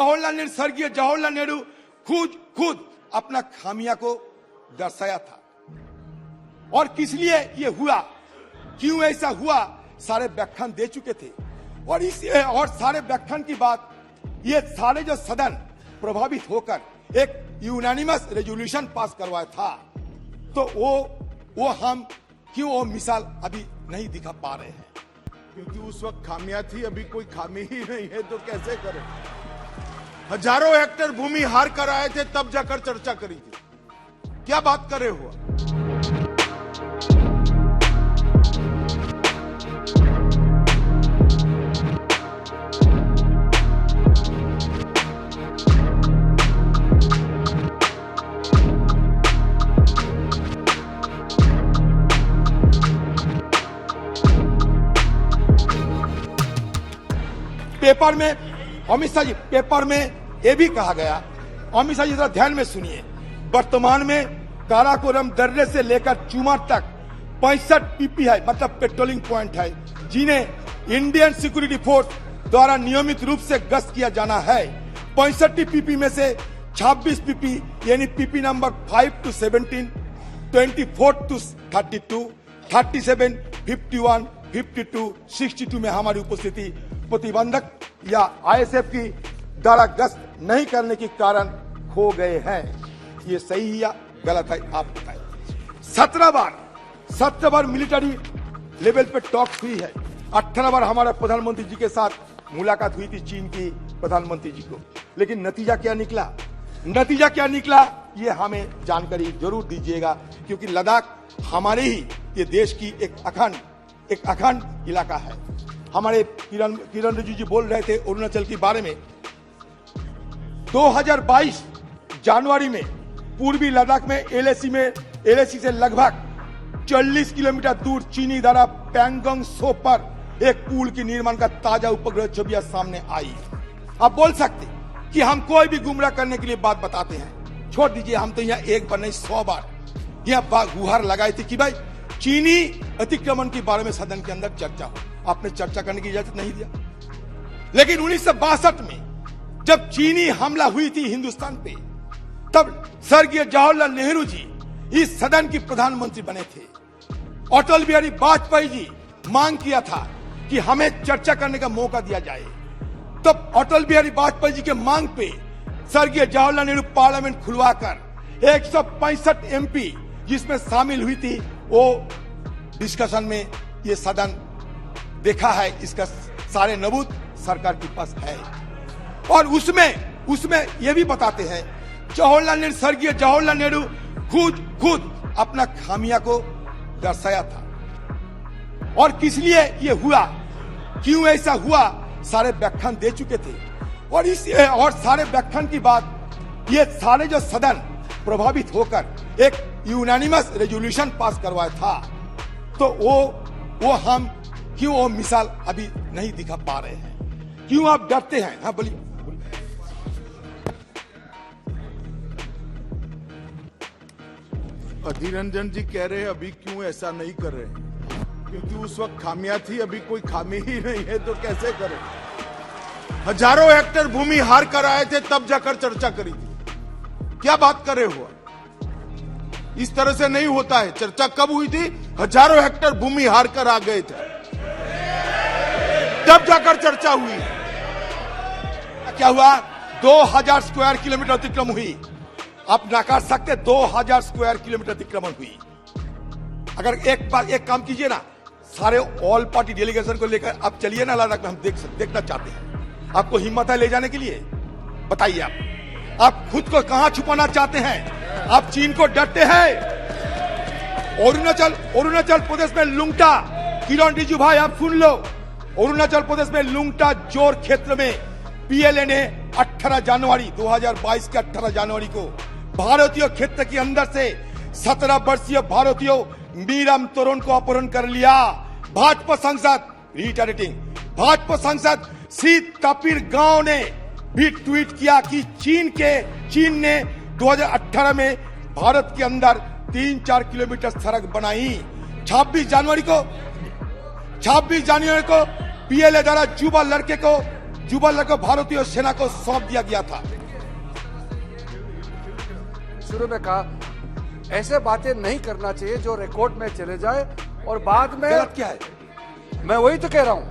स्वर्गीय जवाहरलाल नेहरू खुद अपना खामिया को दर्शाया था। और किस लिए ये हुआ, क्यों ऐसा हुआ, सारे व्याख्यान दे चुके थे। और सारे व्याख्यान की बात, ये सारे जो सदन प्रभावित होकर एक यूनानिमस रेजोल्यूशन पास करवाया था, तो वो हम क्यों वो मिसाल अभी नहीं दिखा पा रहे हैं? क्योंकि उस वक्त खामियां थी, अभी कोई खामी ही नहीं है, तो कैसे करें? हजारों हेक्टेयर भूमि हार कर आए थे, तब जाकर चर्चा करी थी। क्या बात कर रहे हो? पेपर में अमित शाह जी, पेपर में यह भी कहा गया, अमित शाह जी जरा ध्यान में सुनिए, वर्तमान में काराकोरम दर्रे से लेकर चुमार तक 65 पीपी है, मतलब पेट्रोलिंग पॉइंट है, जिन्हें इंडियन सिक्योरिटी फोर्स द्वारा नियमित रूप से गश्त किया जाना है। 65 पीपी में से 26 पीपी यानी पीपी नंबर 5 to 17, 24 to 32, 37, 51, 52, 62 में हमारी उपस्थिति प्रतिबंधक या आईएसएफ की द्वारा गश्त नहीं करने के कारण खो गए हैं। ये सही या गलत है, आप बताएं। 17 बार मिलिट्री लेवल पे टॉक हुई है। 18 बार हमारे प्रधानमंत्री जी के साथ मुलाकात हुई थी चीन की प्रधानमंत्री जी को, लेकिन नतीजा क्या निकला ये हमें जानकारी जरूर दीजिएगा, क्योंकि लद्दाख हमारे ही ये देश की एक अखंड इलाका है। हमारे किरण रिजिजू जी बोल रहे थे अरुणाचल के बारे में। 2022 जनवरी में पूर्वी लद्दाख में एलएसी से लगभग 40 किलोमीटर दूर चीनी द्वारा पैंगोंग त्सो पर एक पुल के निर्माण का ताजा उपग्रह छवियां सामने आई। आप बोल सकते कि हम कोई भी गुमराह करने के लिए बात बताते हैं, छोड़ दीजिए, हम तो यहाँ एक बार नहीं 100 बार यहाँ गुहार लगाई थी कि भाई चीनी अतिक्रमण के बारे में सदन के अंदर चर्चा हो। आपने चर्चा करने की इजाजत नहीं दिया। लेकिन 1962 में जब चीनी हमला हुई थी हिंदुस्तान पे, तब स्वर्गीय जवाहरलाल नेहरू जी इस सदन के प्रधानमंत्री बने थे। अटल बिहारी वाजपेयी जी मांग किया था कि हमें चर्चा करने का मौका दिया जाए। तब अटल बिहारी वाजपेयी जी के मांग पे स्वर्गीय जवाहरलाल नेहरू पार्लियामेंट खुलवाकर 165 एमपी जिसमें शामिल हुई थी, वो डिस्कशन में ये सदन देखा है, इसका सारे नबूत सरकार के पास है। और उसमें ये भी बताते हैं स्वर्गीय जवाहरलाल नेहरू खुद अपना खामिया को दर्शाया था। और किस लिए ये हुआ, क्यों ऐसा हुआ, सारे व्याख्यान दे चुके थे। और सारे व्याख्यान की बात, ये सारे जो सदन प्रभावित होकर एक यूनानिमस रेजोल्यूशन पास करवाया था, तो वो हम क्यों वो मिसाल अभी नहीं दिखा पा रहे हैं? क्यों आप डरते हैं? हाँ बोलिए। अधीर रंजन जी कह रहे हैं अभी क्यों ऐसा नहीं कर रहे, क्योंकि उस वक्त खामियां थी, अभी कोई खामी ही नहीं है, तो कैसे करें? हजारों हेक्टेयर भूमि हार कर आए थे, तब जाकर चर्चा करी थी। क्या बात कर रहे हो? इस तरह से नहीं होता है। चर्चा कब हुई थी? हजारों हेक्टेयर भूमि हार कर आ गए थे, तब जाकर चर्चा हुई। क्या हुआ? 2000 स्क्वायर किलोमीटर अतिक्रमण हुई। आप नकार सकते, 2000 स्क्वायर किलोमीटर अतिक्रमण हुई। अगर एक काम कीजिए ना, सारे ऑल पार्टी डेलीगेशन को लेकर आप चलिए ना लद्दाख में, हम देखना चाहते हैं। आपको हिम्मत है ले जाने के लिए? बताइए आप खुद को कहां छुपाना चाहते हैं? आप चीन को डरते हैं? अरुणाचल प्रदेश में लुंगटा, किरण रिजिजू भाई आप सुन लो, अरुणाचल प्रदेश में लुंगटा जोर क्षेत्र में पीएलए ने 18 जनवरी 2022 के 18 जनवरी को भारतीय क्षेत्र के अंदर से 17 वर्षीय भारतीय मीराम तोरण को अपहरण कर लिया। भाजपा सांसद श्री कपिर गांव ने भी ट्वीट किया कि चीन ने 2018 में भारत के अंदर 3-4 किलोमीटर सड़क बनाई। 26 जनवरी को पीएलए द्वारा युवा लड़के को जुबल को भारतीय सेना को सौंप दिया गया था। शुरू में कहा ऐसे बातें नहीं करना चाहिए जो रिकॉर्ड में चले जाए और बाद में गलत क्या है? मैं वही तो कह रहा हूं,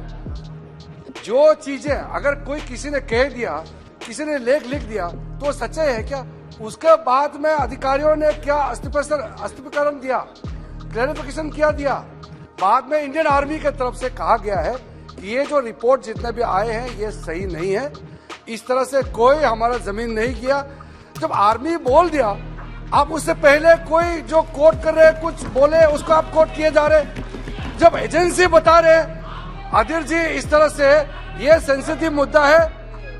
जो चीजें अगर कोई किसी ने कह दिया, किसी ने लेख लिख दिया तो सच्चाई है क्या? उसके बाद में अधिकारियों ने क्या स्पष्टीकरण दिया, क्लैरिफिकेशन किया दिया। बाद में इंडियन आर्मी की तरफ से कहा गया है कि ये जो रिपोर्ट जितने भी आए हैं ये सही नहीं है, इस तरह से कोई हमारा जमीन नहीं किया। जब आर्मी बोल दिया, आप उससे पहले कोई जो कोर्ट कर रहे कुछ बोले उसको आप कोर्ट किए जा रहे। जब एजेंसी बता रहे अधीर जी इस तरह से ये सेंसिटिव मुद्दा है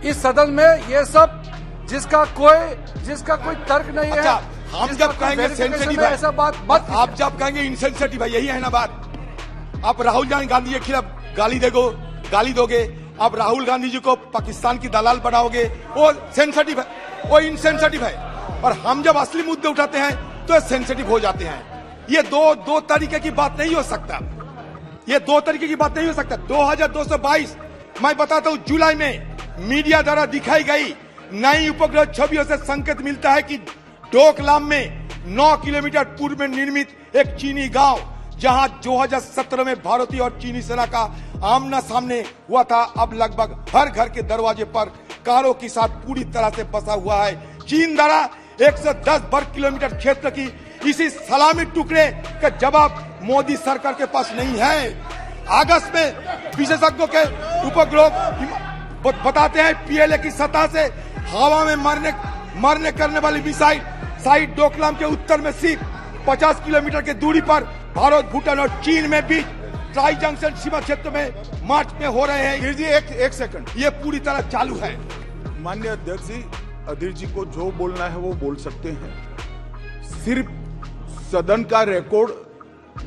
इस सदन में, ये सब जिसका कोई तर्क नहीं अच्छा, है। हम जब कहेंगे सेंसिटिव है, ऐसा बात मत कीजिए। आप जब कहेंगे इनसेंसिटिव है, यही है ना बात। आप राहुल गांधी के खिलाफ गाली दोगे, आप राहुल गांधी जी को पाकिस्तान की दलाल बनाओगे, वो सेंसिटिव है, वो इनसेंसिटिव है। और हम जब असली मुद्दे उठाते हैं तो सेंसिटिव हो जाते हैं। ये दो तरीके की बात नहीं हो सकता, ये दो तरीके की बात नहीं हो सकता। 2222 मैं बताता हूं, जुलाई में मीडिया द्वारा दिखाई गई नई उपग्रह छवियों से संकेत मिलता है कि डोकलाम में 9 किलोमीटर पूर्व में निर्मित एक चीनी गांव, जहां 2017 में भारतीय और चीनी सेना का आमना सामने हुआ था, अब लगभग हर घर के दरवाजे पर कारों के साथ पूरी तरह से बसा हुआ है। चीन द्वारा 110 वर्ग किलोमीटर क्षेत्र की इसी सलामी टुकड़े का जवाब मोदी सरकार के पास नहीं है। अगस्त में विशेषज्ञों के उपग्रह बताते हैं पीएलए की सतह से हवा में मरने करने वाली मिसाइल साइट डोकलाम के उत्तर में सिर्फ 50 किलोमीटर की दूरी पर भारत, भूटान और चीन में बीच ट्राई जंक्शन सीमा क्षेत्र में मार्च में हो रहे हैं। जी एक सेकंड, ये पूरी तरह चालू है। माननीय अध्यक्ष जी, अधीर जी को जो बोलना है वो बोल सकते हैं। सिर्फ सदन का रिकॉर्ड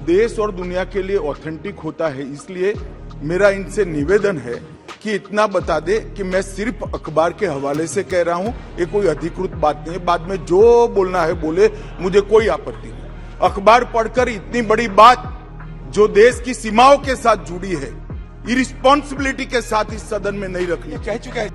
देश और दुनिया के लिए ऑथेंटिक होता है, इसलिए मेरा इनसे निवेदन है कि इतना बता दे कि मैं सिर्फ अखबार के हवाले से कह रहा हूं, ये कोई अधिकृत बात नहीं है। बाद में जो बोलना है बोले, मुझे कोई आपत्ति नहीं। अखबार पढ़कर इतनी बड़ी बात जो देश की सीमाओं के साथ जुड़ी है, इरिस्पॉन्सिबिलिटी के साथ इस सदन में नहीं रखनी। कह चुका है